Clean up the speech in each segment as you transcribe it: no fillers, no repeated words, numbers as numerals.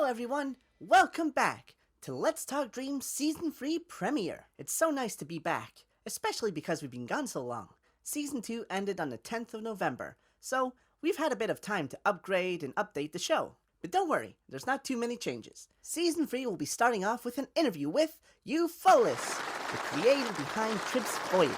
everyone, welcome back to Let's Talk Dreams Season 3 premiere. It's so nice to be back, especially because we've been gone so long. Season 2 ended on the 10th of November, so we've had a bit of time to upgrade and update the show. But don't worry, there's not too many changes. Season 3 will be starting off with an interview with Eupholace, the creator behind Trip's Voyage.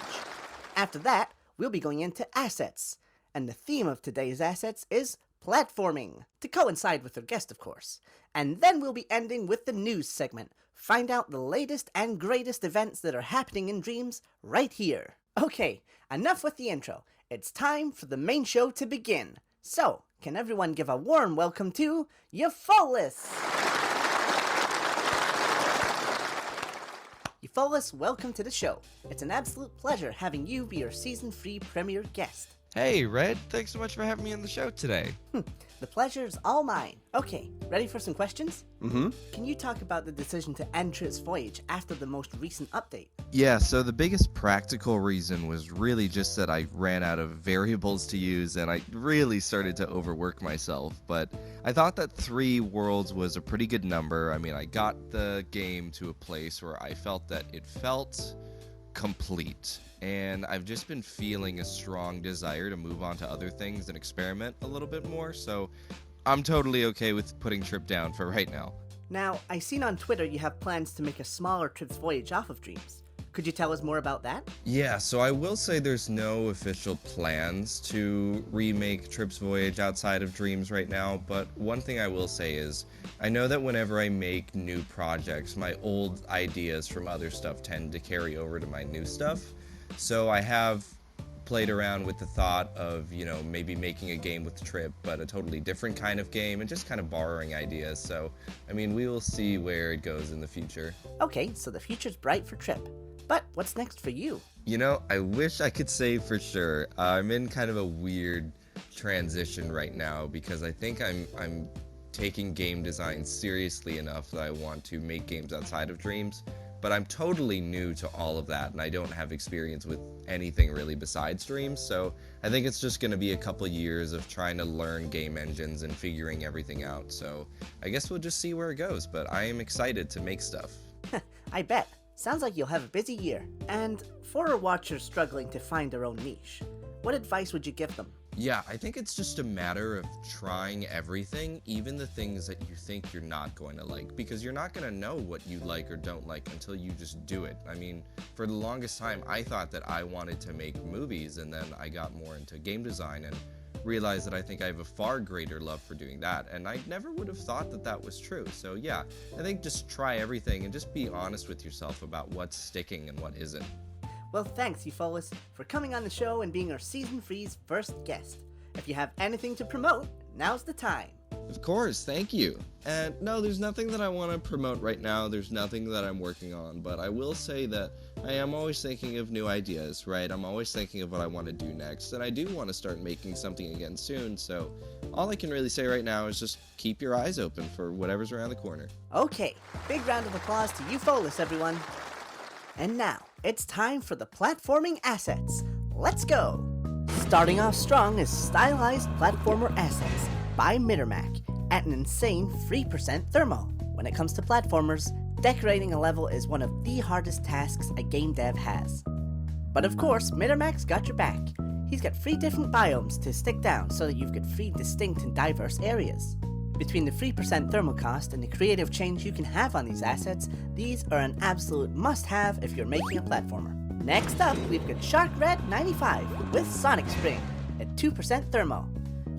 After that, we'll be going into assets, and the theme of today's assets is platforming, to coincide with our guest, of course. And then we'll be ending with the news segment. Find out the latest and greatest events that are happening in Dreams right here. Okay, enough with the intro. It's time for the main show to begin. So, can everyone give a warm welcome to Eupholace? Eupholace, welcome to the show. It's an absolute pleasure having you be our Season 3 premiere guest. Hey, Red. Thanks so much for having me on the show today. The pleasure's all mine. Okay, ready for some questions? Mm-hmm. Can you talk about the decision to end Trip's Voyage after the most recent update? Yeah, so the biggest practical reason was really just that I ran out of variables to use and I really started to overwork myself. But I thought that 3 worlds was a pretty good number. I mean, I got the game to a place where I felt that it felt complete, and I've just been feeling a strong desire to move on to other things and experiment a little bit more, so I'm totally okay with putting Trip down for right now. Now, I seen on Twitter you have plans to make a smaller Trip's Voyage off of Dreams. Could you tell us more about that? Yeah, so I will say there's no official plans to remake Trip's Voyage outside of Dreams right now, but one thing I will say is, I know that whenever I make new projects, my old ideas from other stuff tend to carry over to my new stuff. So I have played around with the thought of, maybe making a game with Trip, but a totally different kind of game, and just kind of borrowing ideas. So, we will see where it goes in the future. Okay, so the future's bright for Trip. But what's next for you? I wish I could say for sure. I'm in kind of a weird transition right now because I think I'm taking game design seriously enough that I want to make games outside of Dreams. But I'm totally new to all of that, and I don't have experience with anything really besides Dreams, so I think it's just going to be a couple years of trying to learn game engines and figuring everything out, so I guess we'll just see where it goes, but I am excited to make stuff. I bet. Sounds like you'll have a busy year. And for our watchers struggling to find their own niche, what advice would you give them? Yeah, I think it's just a matter of trying everything, even the things that you think you're not going to like, because you're not going to know what you like or don't like until you just do it. For the longest time, I thought that I wanted to make movies, and then I got more into game design and realized that I think I have a far greater love for doing that, and I never would have thought that that was true. So yeah, I think just try everything and just be honest with yourself about what's sticking and what isn't. Well, thanks, Eupholace, for coming on the show and being our Season 3's first guest. If you have anything to promote, now's the time. Of course, thank you. And no, there's nothing that I want to promote right now. There's nothing that I'm working on, but I will say that I am always thinking of new ideas, right? I'm always thinking of what I want to do next, and I do want to start making something again soon, so all I can really say right now is just keep your eyes open for whatever's around the corner. Okay, big round of applause to Eupholace, everyone. And now, it's time for the platforming assets. Let's go! Starting off strong is Stylized Platformer Assets by Mittermac at an insane 3% thermo. When it comes to platformers, decorating a level is one of the hardest tasks a game dev has. But of course, Mittermac's got your back. He's got 3 different biomes to stick down so that you've got 3 distinct and diverse areas. Between the 3% thermal cost and the creative change you can have on these assets, these are an absolute must-have if you're making a platformer. Next up, we've got Shark Red 95 with Sonic Spring at 2% thermo.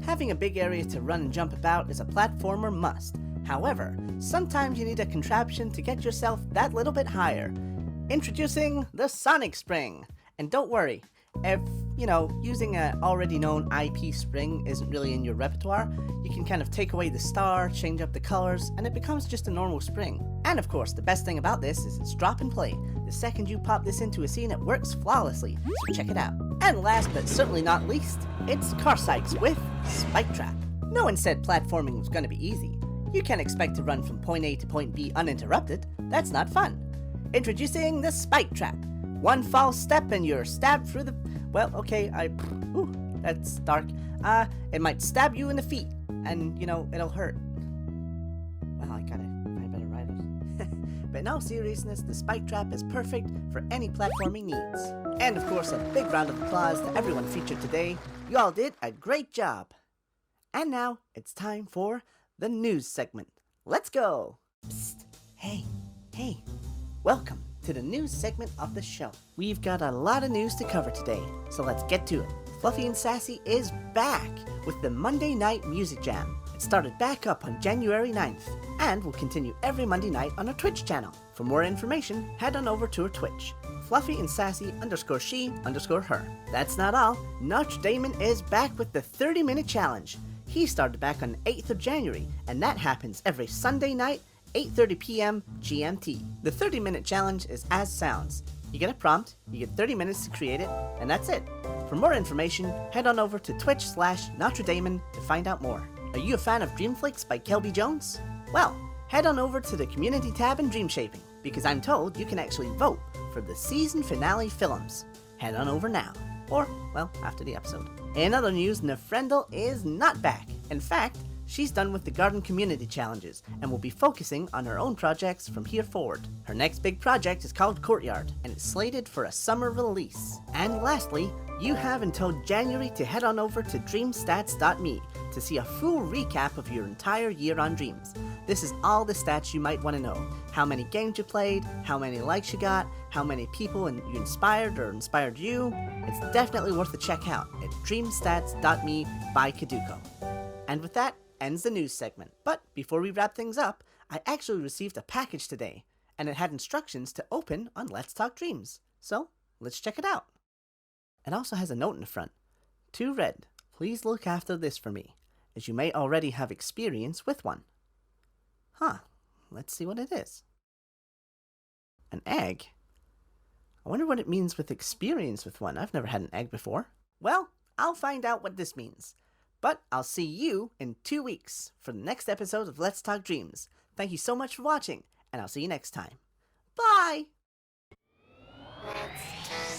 Having a big area to run and jump about is a platformer must. However, sometimes you need a contraption to get yourself that little bit higher. Introducing the Sonic Spring. And don't worry, if, using an already known IP spring isn't really in your repertoire, you can kind of take away the star, change up the colors, and it becomes just a normal spring. And of course, the best thing about this is it's drop and play. The second you pop this into a scene, it works flawlessly, so check it out. And last but certainly not least, it's Carsykes with Spike Trap. No one said platforming was going to be easy. You can't expect to run from point A to point B uninterrupted. That's not fun. Introducing the Spike Trap. One false step and you're stabbed through the... Well, okay, that's dark. It might stab you in the feet, and, it'll hurt. Well, I gotta find better writers. But in all seriousness, the spike trap is perfect for any platforming needs. And of course, a big round of applause to everyone featured today. You all did a great job. And now, it's time for the news segment. Let's go! Psst! Hey! Welcome to the news segment of the show. We've got a lot of news to cover today, so let's get to it. Fluffy and Sassy is back with the Monday Night Music Jam. It started back up on January 9th and will continue every Monday night on our Twitch channel. For more information, head on over to our Twitch, Fluffy and Sassy _she_her. That's not all. Notre Dame is back with the 30-minute challenge. He started back on the 8th of January, and that happens every Sunday night, 8:30 p.m. GMT. The 30-minute challenge is as sounds. You get a prompt, you get 30 minutes to create it, and that's it. For more information, head on over to Twitch/Notre Dame to find out more. Are you a fan of Dreamflix by Kelby Jones? Well, head on over to the community tab in Dreamshaping, because I'm told you can actually vote for the season finale films. Head on over now. Or, well, after the episode. In other news, Nefrendel is not back. In fact, she's done with the Garden Community Challenges and will be focusing on her own projects from here forward. Her next big project is called Courtyard, and it's slated for a summer release. And lastly, you have until January to head on over to dreamstats.me to see a full recap of your entire year on Dreams. This is all the stats you might want to know. How many games you played, how many likes you got, how many people you inspired or inspired you. It's definitely worth a check out at dreamstats.me by Kaduko. And with that, ends the news segment. But before we wrap things up, I actually received a package today, and it had instructions to open on Let's Talk Dreams. So, let's check it out. It also has a note in the front. To Red, please look after this for me, as you may already have experience with one. Huh, let's see what it is. An egg? I wonder what it means with experience with one. I've never had an egg before. Well, I'll find out what this means. But I'll see you in 2 weeks for the next episode of Let's Talk Dreams. Thank you so much for watching, and I'll see you next time. Bye! Let's